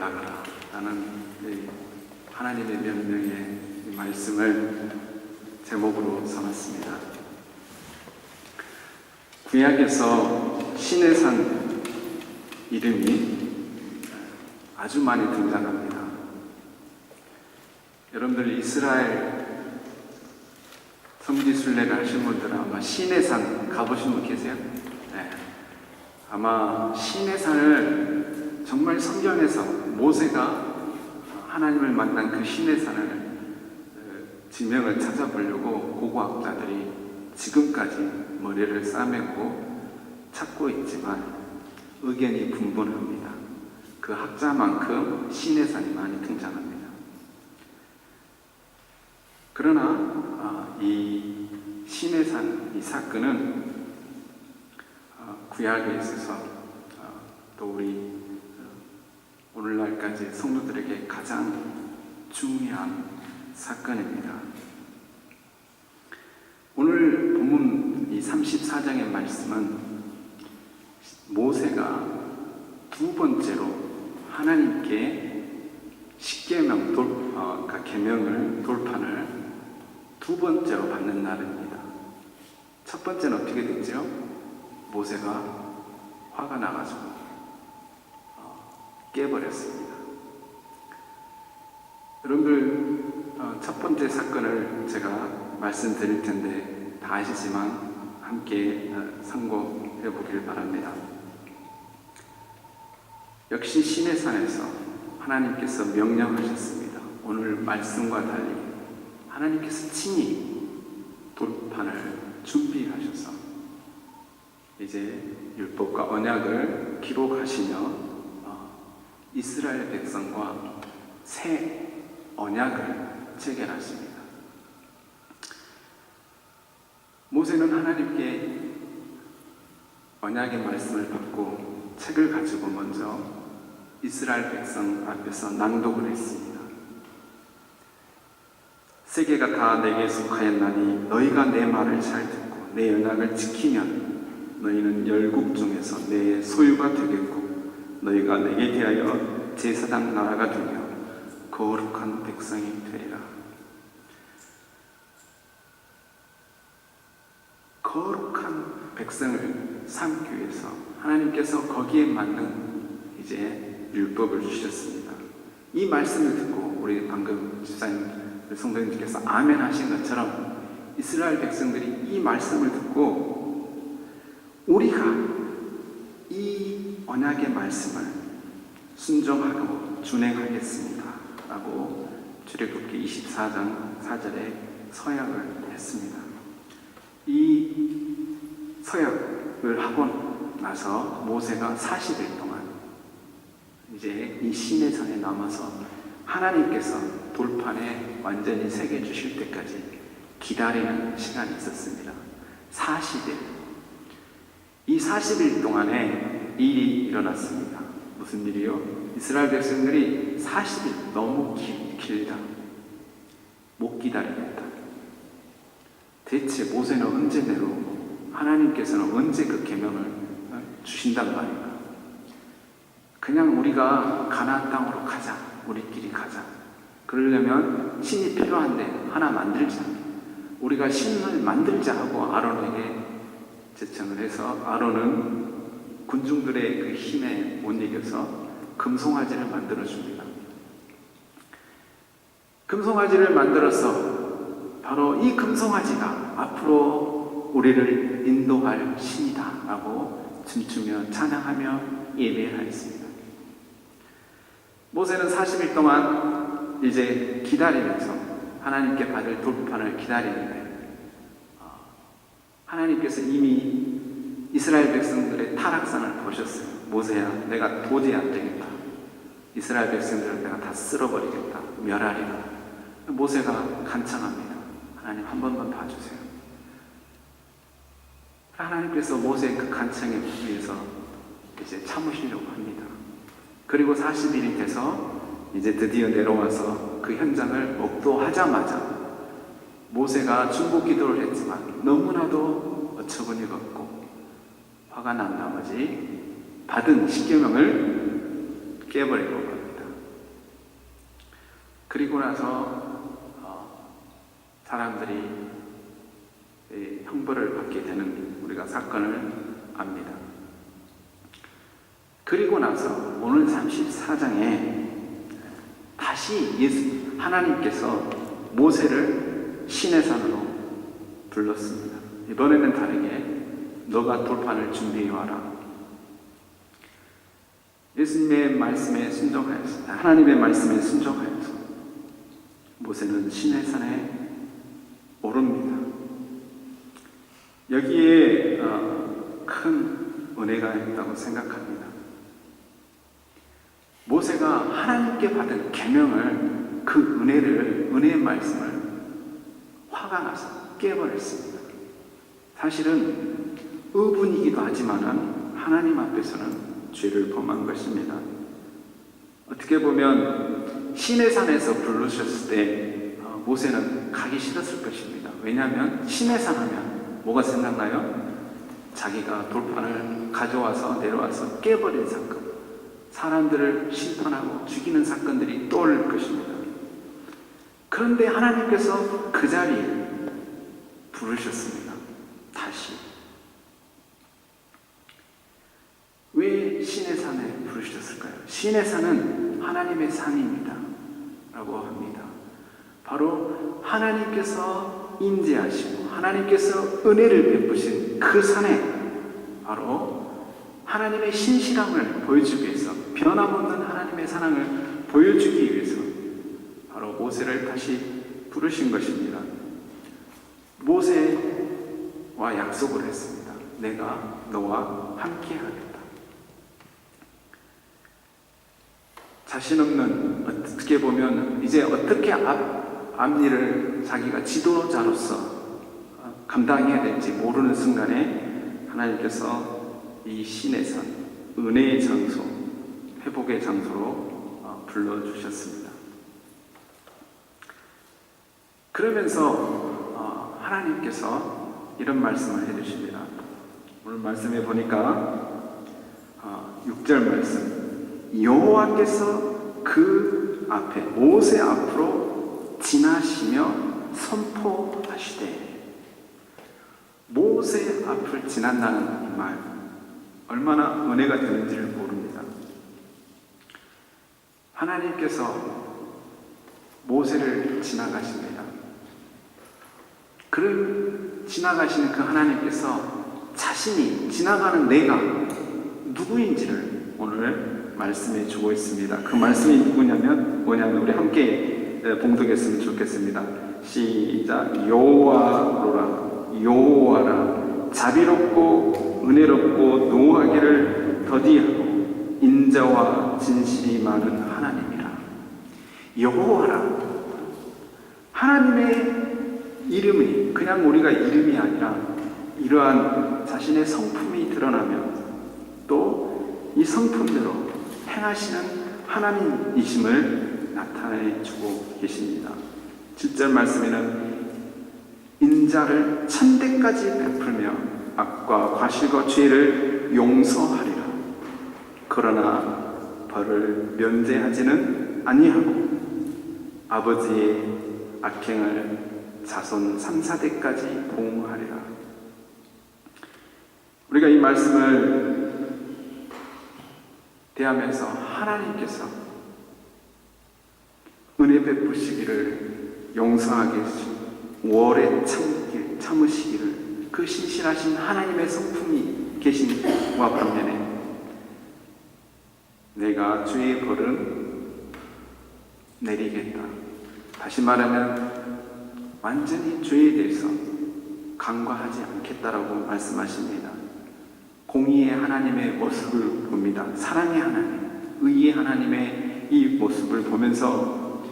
나가라 라는 하나님의 명령의 말씀을 제목으로 삼았습니다. 구약에서 신의 산 이름이 아주 많이 등장합니다. 여러분들 이스라엘 성지순례를 하신 분들은 아마 신의 산 가보신 분 계세요? 네. 아마 신의 산을 정말 성경에서 모세가 하나님을 만난 그 신의 산을 지명을 찾아보려고 고고학자들이 지금까지 머리를 싸매고 찾고 있지만 의견이 분분합니다. 그 학자만큼 신의 산이 많이 등장합니다. 그러나 이 신의 산, 이 사건은 구약에 있어서 또 우리 오늘날까지 성도들에게 가장 중요한 사건입니다. 오늘 본문 이 34장의 말씀은 모세가 두 번째로 하나님께 십계명 그러니까 계명을 돌판을 두 번째로 받는 날입니다. 첫 번째는 어떻게 됐죠? 모세가 화가 나가지고 깨버렸습니다. 여러분들 첫 번째 사건을 제가 말씀드릴 텐데 다 아시지만 함께 상고해 보길 바랍니다. 역시 신의 산에서 하나님께서 명령하셨습니다. 오늘 말씀과 달리 하나님께서 친히 돌판을 준비하셔서 이제 율법과 언약을 기록하시며 이스라엘 백성과 새 언약을 체결하십니다. 모세는 하나님께 언약의 말씀을 받고 책을 가지고 먼저 이스라엘 백성 앞에서 낭독을 했습니다. 세계가 다 내게 속하였나니 너희가 내 말을 잘 듣고 내 언약을 지키면 너희는 열국 중에서 내 소유가 되겠고 너희가 내게 대하여 제사장 나라가 되며 거룩한 백성이 되리라. 거룩한 백성을 삼기 위해서 하나님께서 거기에 맞는 이제 율법을 주셨습니다. 이 말씀을 듣고 우리 방금 집사님 성도님께서 아멘 하신 것처럼 이스라엘 백성들이 이 말씀을 듣고 우리가 이 언약의 말씀을 순종하고 준행하겠습니다 라고 출애굽기 24장 4절에 서약을 했습니다. 이 서약을 하고 나서 모세가 40일 동안 이제 이 신의 산에 남아서 하나님께서 돌판에 완전히 새겨주실 때까지 기다리는 시간이 있었습니다. 40일. 이 40일 동안에 일이 일어났습니다. 무슨 일이요? 이스라엘 백성들이 40일 너무 길다. 못 기다리겠다. 대체 모세는 언제 내려오고 하나님께서는 언제 그 계명을 주신단 말인가? 그냥 우리가 가나안 땅으로 가자. 우리끼리 가자. 그러려면 신이 필요한데 하나 만들자. 우리가 신을 만들자 하고 아론에게 제청을 해서 아론은 군중들의 그 힘에 못 이겨서 금송아지를 만들어줍니다. 금송아지를 만들어서 바로 이 금송아지가 앞으로 우리를 인도할 신이다 라고 춤추며 찬양하며 예배를 하였습니다. 모세는 40일 동안 이제 기다리면서 하나님께 받을 돌판을 기다리는데 하나님께서 이미 이스라엘 백성들의 타락상을 보셨어요. 모세야, 내가 도저히 안 되겠다. 이스라엘 백성들을 내가 다 쓸어버리겠다. 멸하리라. 모세가 간청합니다. 하나님 한 번만 봐주세요. 하나님께서 모세의 그 간청에 위해서 이제 참으시려고 합니다. 그리고 40일이 돼서 이제 드디어 내려와서 그 현장을 목도하자마자 모세가 중보 기도를 했지만 너무나도 어처구니가 없고 화가 난 나머지 받은 십계명을 깨버리고 갑니다. 그리고 나서 사람들이 형벌을 받게 되는 우리가 사건을 압니다. 그리고 나서 오늘 34장에 다시 하나님께서 모세를 시내산으로 불렀습니다. 이번에는 다르게 너가 돌판을 준비해와라. 예수님의 말씀에 순종하여서, 하나님의 말씀에 순종하여서 모세는 시내산에 오릅니다. 여기에 큰 은혜가 있다고 생각합니다. 모세가 하나님께 받은 계명을, 그 은혜의 말씀을 화가 나서 깨버렸습니다. 사실은 의분이기도 하지만 하나님 앞에서는 죄를 범한 것입니다. 어떻게 보면 시내산에서 부르셨을 때 모세는 가기 싫었을 것입니다. 왜냐하면 시내산 하면 뭐가 생각나요? 자기가 돌판을 가져와서 내려와서 깨버린 사건, 사람들을 심판하고 죽이는 사건들이 떠오를 것입니다. 그런데 하나님께서 그 자리에 부르셨습니다. 다시. 왜 시내산에 부르셨을까요? 시내산은 하나님의 산입니다 라고 합니다. 바로 하나님께서 임재하시고 하나님께서 은혜를 베푸신 그 산에 바로 하나님의 신실함을 보여주기 위해서, 변함없는 하나님의 사랑을 보여주기 위해서 바로 모세를 다시 부르신 것입니다. 모세와 약속을 했습니다. 내가 너와 함께 하겠다. 자신 없는, 어떻게 보면 이제 어떻게 앞일을 자기가 지도자로서 감당해야 될지 모르는 순간에 하나님께서 이 시내산, 은혜의 장소, 회복의 장소로 불러주셨습니다. 그러면서 하나님께서 이런 말씀을 해주십니다. 오늘 말씀에 보니까 6절 말씀, 여호와께서 그 앞에 모세 앞으로 지나시며 선포하시되, 모세 앞을 지난다는 이 말 얼마나 은혜가 되는지를 모릅니다. 하나님께서 모세를 지나가십니다. 그런 지나가시는 그 하나님께서 자신이 지나가는 내가 누구인지를 오늘 말씀해 주고 있습니다. 그 말씀이 뭐냐면 우리 함께 봉독했으면 좋겠습니다. 시작. 여호와로라, 여호와라, 자비롭고 은혜롭고 노하기를 더디하고 인자와 진실이 많은 하나님이라. 여호와라, 하나님의 이름이 그냥 우리가 이름이 아니라 이러한 자신의 성품이 드러나면 또 이 성품대로 행하시는 하나님이심을 나타내 주고 계십니다. 7절 말씀에는 인자를 천대까지 베풀며 악과 과실과 죄를 용서하리라. 그러나 벌을 면제하지는 아니하고 아버지의 악행을 자손 3, 4대까지 보응하리라. 우리가 이 말씀을 대하면서 하나님께서 은혜 베푸시기를, 용서하게 오래 참으시기를, 그 신실하신 하나님의 성품이 계신 와 반면에 내가 죄의 벌은 내리겠다. 다시 말하면 완전히 죄에 대해서 간과하지 않겠다라고 말씀하십니다. 공의의 하나님의 모습을 봅니다. 사랑의 하나님, 의의 하나님의 이 모습을 보면서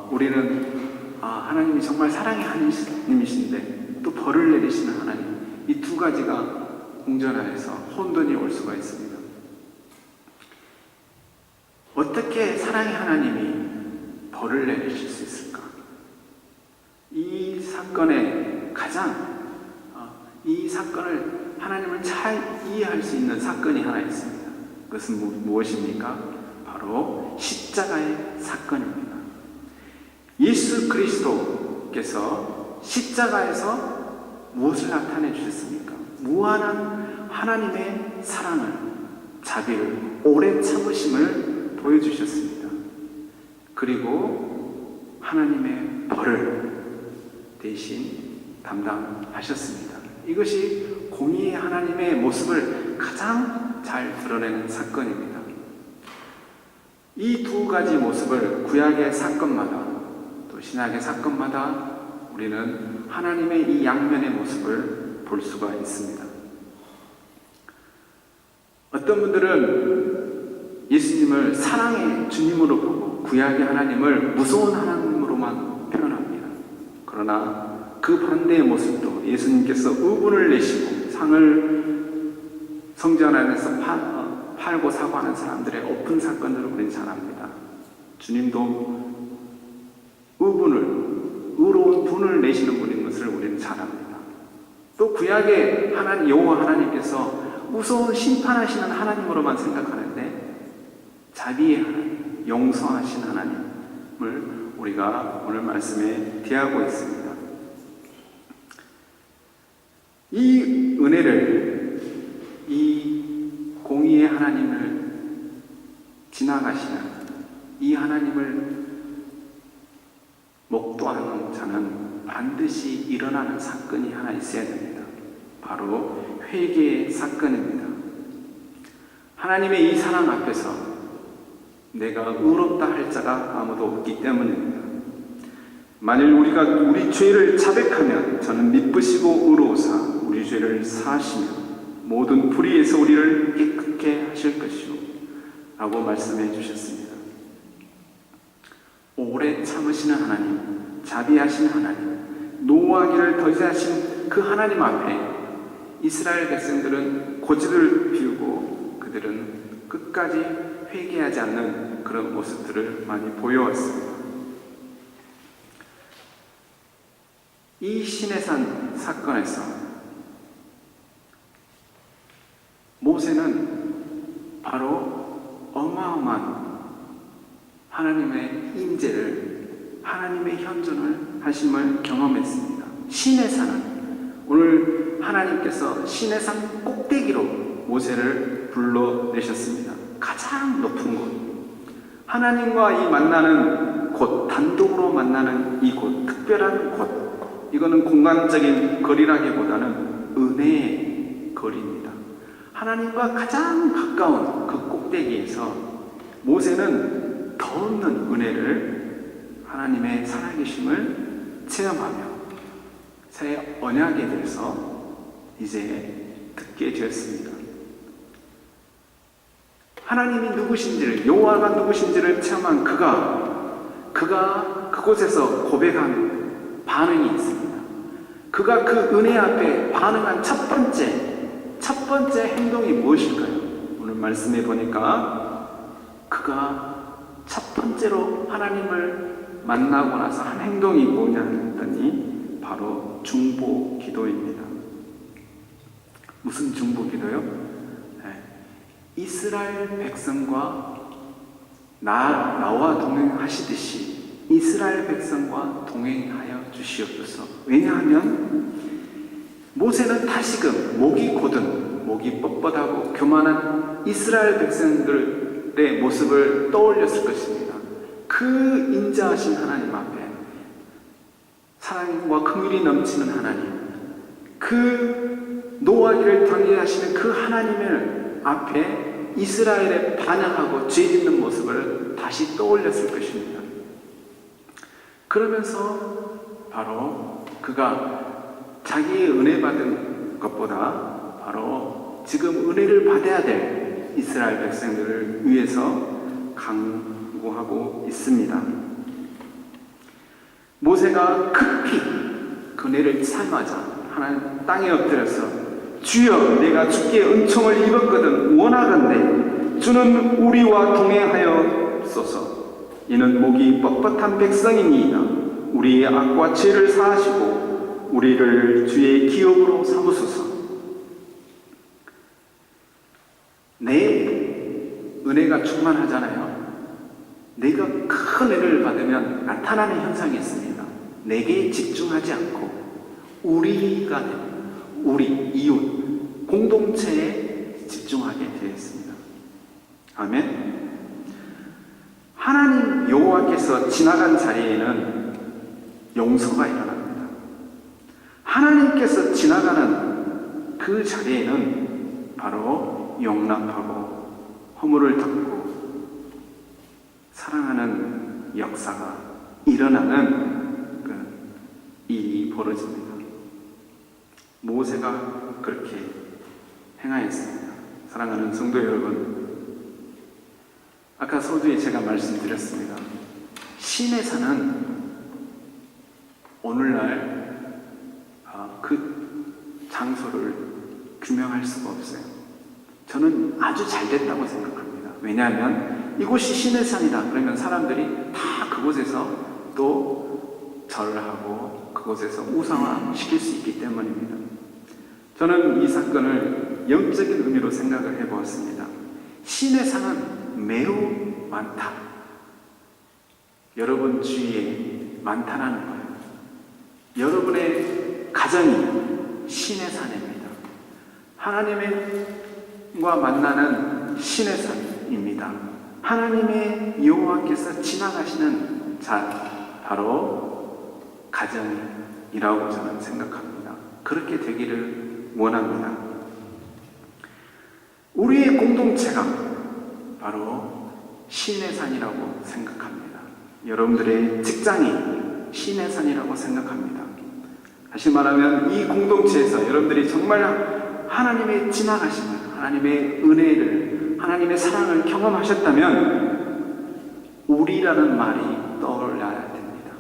우리는 하나님이 정말 사랑의 하나님이신데 또 벌을 내리시는 하나님, 이 두 가지가 공존하여서 혼돈이 올 수가 있습니다. 어떻게 사랑의 하나님이 벌을 내리실 수 있을까? 이 사건의 이 사건을 하나님을 잘 이해할 수 있는 사건이 하나 있습니다. 그것은 무엇입니까? 바로 십자가의 사건입니다. 예수 그리스도께서 십자가에서 무엇을 나타내 주셨습니까? 무한한 하나님의 사랑을, 자비를, 오래 참으심을 보여주셨습니다. 그리고 하나님의 벌을 대신 담당하셨습니다. 이것이 공의의 하나님의 모습을 가장 잘 드러내는 사건입니다. 이 두 가지 모습을 구약의 사건마다 또 신약의 사건마다 우리는 하나님의 이 양면의 모습을 볼 수가 있습니다. 어떤 분들은 예수님을 사랑의 주님으로 보고 구약의 하나님을 무서운 하나님으로만 표현합니다. 그러나 그 반대의 모습도 예수님께서 의분을 내시고 상을 성전 안에서 팔고 사고하는 사람들의 엎은 사건들을 우리는 잘 압니다. 주님도 의로운 분을 내시는 분인 것을 우리는 잘 압니다. 또 구약의 하나님, 여호와 하나님께서 무서운 심판하시는 하나님으로만 생각하는데 자비의 하나님, 용서하신 하나님을 우리가 오늘 말씀에 대하고 있습니다. 이 은혜를, 이 공의의 하나님을 지나가시는 이 하나님을 목도하는 자는 반드시 일어나는 사건이 하나 있어야 됩니다. 바로 회개의 사건입니다. 하나님의 이 사랑 앞에서 내가 의롭다 할 자가 아무도 없기 때문입니다. 만일 우리가 우리 죄를 자백하면 저는 미쁘시고 의로우사 우리 죄를 사하시며 모든 불의에서 우리를 깨끗게 하실 것이요 라고 말씀해 주셨습니다. 오래 참으시는 하나님, 자비하신 하나님, 노하기를 더디하신 그 하나님 앞에 이스라엘 백성들은 고집을 피우고 그들은 끝까지 회개하지 않는 그런 모습들을 많이 보여왔습니다. 이 시내산 사건에서 모세는 바로 어마어마한 하나님의 임재를, 하나님의 현존을 하심을 경험했습니다. 시내산은 오늘 하나님께서 시내산 꼭대기로 모세를 불러내셨습니다. 가장 높은 곳, 하나님과 이 만나는 곳, 단독으로 만나는 이 곳, 특별한 곳, 이거는 공간적인 거리라기보다는 은혜의 거리입니다. 하나님과 가장 가까운 그 꼭대기에서 모세는 더 없는 은혜를, 하나님의 살아계심을 체험하며 새 언약에 대해서 이제 듣게 되었습니다. 하나님이 누구신지를, 여호와가 누구신지를 체험한 그가 그곳에서 고백한 반응이 있습니다. 그가 그 은혜 앞에 반응한 첫 번째 행동이 무엇일까요? 오늘 말씀해 보니까 그가 첫 번째로 하나님을 만나고 나서 한 행동이 뭐냐 했더니 바로 중보 기도입니다. 무슨 중보 기도요? 이스라엘 백성과 나와 동행하시듯이 이스라엘 백성과 동행하여 주시옵소서. 왜냐하면 모세는 다시금 목이 곧은, 목이 뻣뻣하고 교만한 이스라엘 백성들의 모습을 떠올렸을 것입니다. 그 인자하신 하나님 앞에, 사랑과 긍휼이 넘치는 하나님, 그 노하기를 더디하시는 그 하나님을 앞에 이스라엘에 반역하고 죄짓는 모습을 다시 떠올렸을 것입니다. 그러면서 바로 그가 자기의 은혜 받은 것보다 바로 지금 은혜를 받아야 될 이스라엘 백성들을 위해서 강구하고 있습니다. 모세가 급히 그 은혜를 참아자 하나님 땅에 엎드려서 주여 내가 주께 은총을 입었거든 원하건대 주는 우리와 동행하여소서. 이는 목이 뻣뻣한 백성이니이다. 우리의 악과 죄를 사하시고 우리를 주의 기업으로 삼으소서. 내 은혜가 충만하잖아요. 내가 큰 은혜를 받으면 나타나는 현상이 있습니다. 내게 집중하지 않고 우리가 우리 이웃 공동체에 집중하게 되어 있습니다. 아멘. 하나님 여호와께서 지나간 자리에는 용서가 일어납니다. 하나님께서 지나가는 그 자리에는 바로 용납하고 허물을 덮고 사랑하는 역사가 일어나는 그 일이 벌어집니다. 모세가 그렇게 행하였습니다. 사랑하는 성도 여러분, 아까 서두에 제가 말씀드렸습니다. 신의 산은 오늘날 그 장소를 규명할 수가 없어요. 저는 아주 잘 됐다고 생각합니다. 왜냐하면 이곳이 신의 산이다 그러면 사람들이 다 그곳에서 또 절을 하고 그곳에서 우상화 시킬 수 있기 때문입니다. 저는 이 사건을 영적인 의미로 생각을 해보았습니다. 신의 산은 매우 많다. 여러분 주위에 많다라는 거예요. 여러분의 가정이 신의 산입니다. 하나님과 만나는 신의 산입니다. 하나님의 여호와께서 지나가시는 자, 바로 가정이라고 저는 생각합니다. 그렇게 되기를 원합니다. 우리의 공동체가 바로 신의 산이라고 생각합니다. 여러분들의 직장이 신의 산이라고 생각합니다. 다시 말하면 이 공동체에서 여러분들이 정말 하나님의 지나가심을, 하나님의 은혜를, 하나님의 사랑을 경험하셨다면 우리라는 말이 떠올라야 됩니다.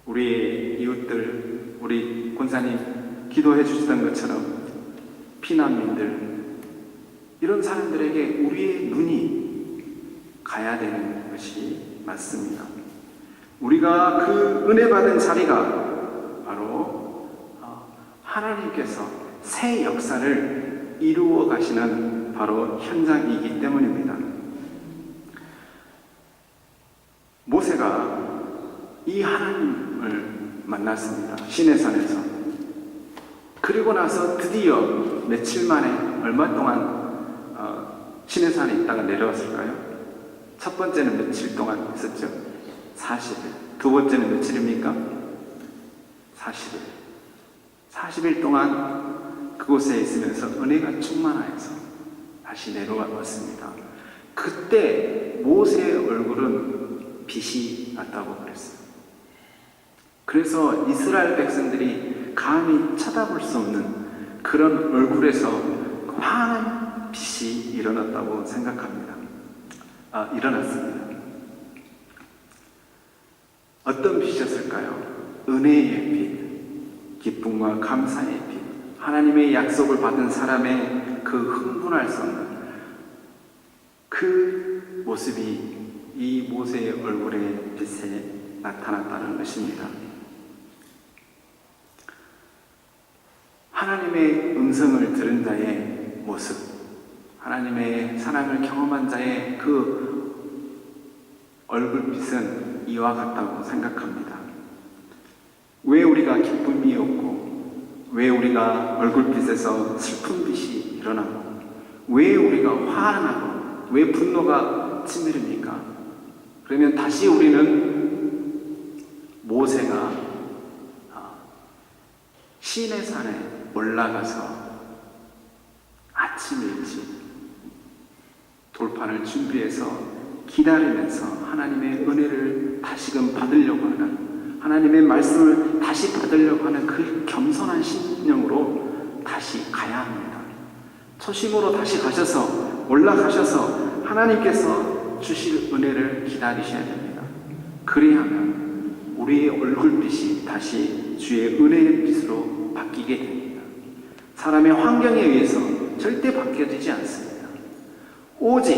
우리의 이웃들, 우리 권사님 기도해 주시던 것처럼 피난민들, 이런 사람들에게 우리의 눈이 가야 되는 것이 맞습니다. 우리가 그 은혜 받은 자리가 바로 하나님께서 새 역사를 이루어 가시는 바로 현장이기 때문입니다. 모세가 이 하나님을 만났습니다. 시내산에서. 그리고 나서 드디어 며칠 만에 얼마 동안 시내산에 있다가 내려왔을까요? 첫 번째는 며칠 동안 있었죠? 40일. 두 번째는 며칠입니까? 40일. 40일 동안 그곳에 있으면서 은혜가 충만하여서 다시 내려왔습니다. 그때 모세의 얼굴은 빛이 났다고 그랬어요. 그래서 이스라엘 백성들이 감히 쳐다볼 수 없는 그런 얼굴에서 환한 빛이 일어났다고 생각합니다. 일어났습니다. 어떤 빛이었을까요? 은혜의 빛, 기쁨과 감사의 빛, 하나님의 약속을 받은 사람의 그 흥분할 수 없는 그 모습이 이 모세의 얼굴의 빛에 나타났다는 것입니다. 하나님의 음성을 들은 자의 모습, 하나님의 사랑을 경험한 자의 그 얼굴빛은 이와 같다고 생각합니다. 왜 우리가 기쁨이 없고, 왜 우리가 얼굴빛에서 슬픈 빛이 일어나고, 왜 우리가 화나고, 왜 분노가 치밀습니까? 그러면 다시 우리는 모세가 시내 산에 올라가서 아침 일찍 돌판을 준비해서 기다리면서 하나님의 은혜를 다시금 받으려고 하는, 하나님의 말씀을 다시 받으려고 하는 그 겸손한 심령으로 다시 가야 합니다. 초심으로 다시 가셔서, 올라가셔서 하나님께서 주실 은혜를 기다리셔야 됩니다. 그리하면 우리의 얼굴빛이 다시 주의 은혜의 빛으로 바뀌게 됩니다. 사람의 환경에 의해서 절대 바뀌어지지 않습니다. 오직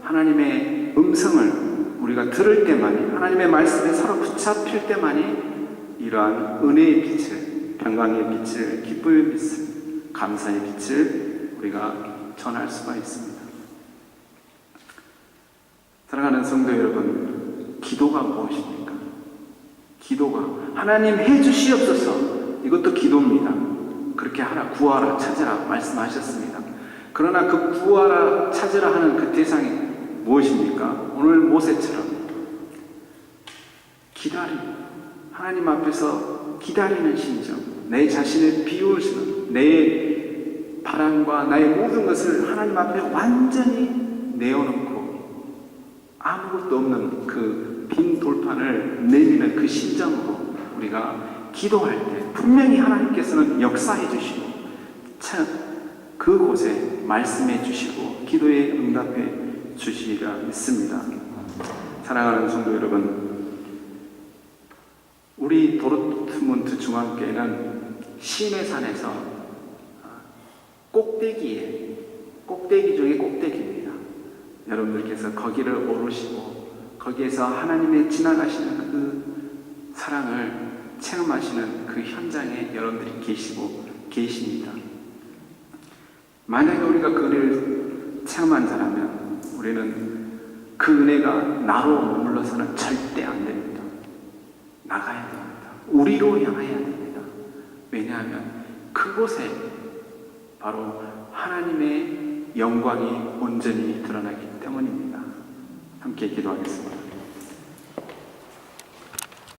하나님의 음성을 우리가 들을 때만이, 하나님의 말씀에 서로 붙잡힐 때만이 이러한 은혜의 빛을, 평강의 빛을, 기쁨의 빛을, 감사의 빛을 우리가 전할 수가 있습니다. 사랑하는 성도 여러분, 기도가 무엇입니까? 기도가 하나님 해주시옵소서, 이것도 기도입니다. 그렇게 하라, 구하라, 찾으라 말씀하셨습니다. 그러나 그 구하라, 찾으라 하는 그 대상이 무엇입니까? 오늘 모세처럼 하나님 앞에서 기다리는 심정, 내 자신을 비우시는, 내 바람과 나의 모든 것을 하나님 앞에 완전히 내어놓고 아무것도 없는 그 빈 돌판을 내미는 그 심정으로 우리가 기도할 때 분명히 하나님께서는 역사해 주시고 참 그곳에 말씀해 주시고 기도에 응답해 주시리라 믿습니다. 사랑하는 성도 여러분, 우리 도르트문트 중앙교회는 시내산에서 꼭대기 중에 꼭대기입니다. 여러분들께서 거기를 오르시고 거기에서 하나님의 지나가시는 그 사랑을 체험하시는 그 현장에 여러분들이 계십니다. 만약에 우리가 그 은혜를 체험한 자라면 우리는 그 은혜가 나로 머물러서는 절대 안 됩니다. 나가야 됩니다. 우리로 향해야 됩니다. 왜냐하면 그곳에 바로 하나님의 영광이 온전히 드러나기 때문입니다. 함께 기도하겠습니다.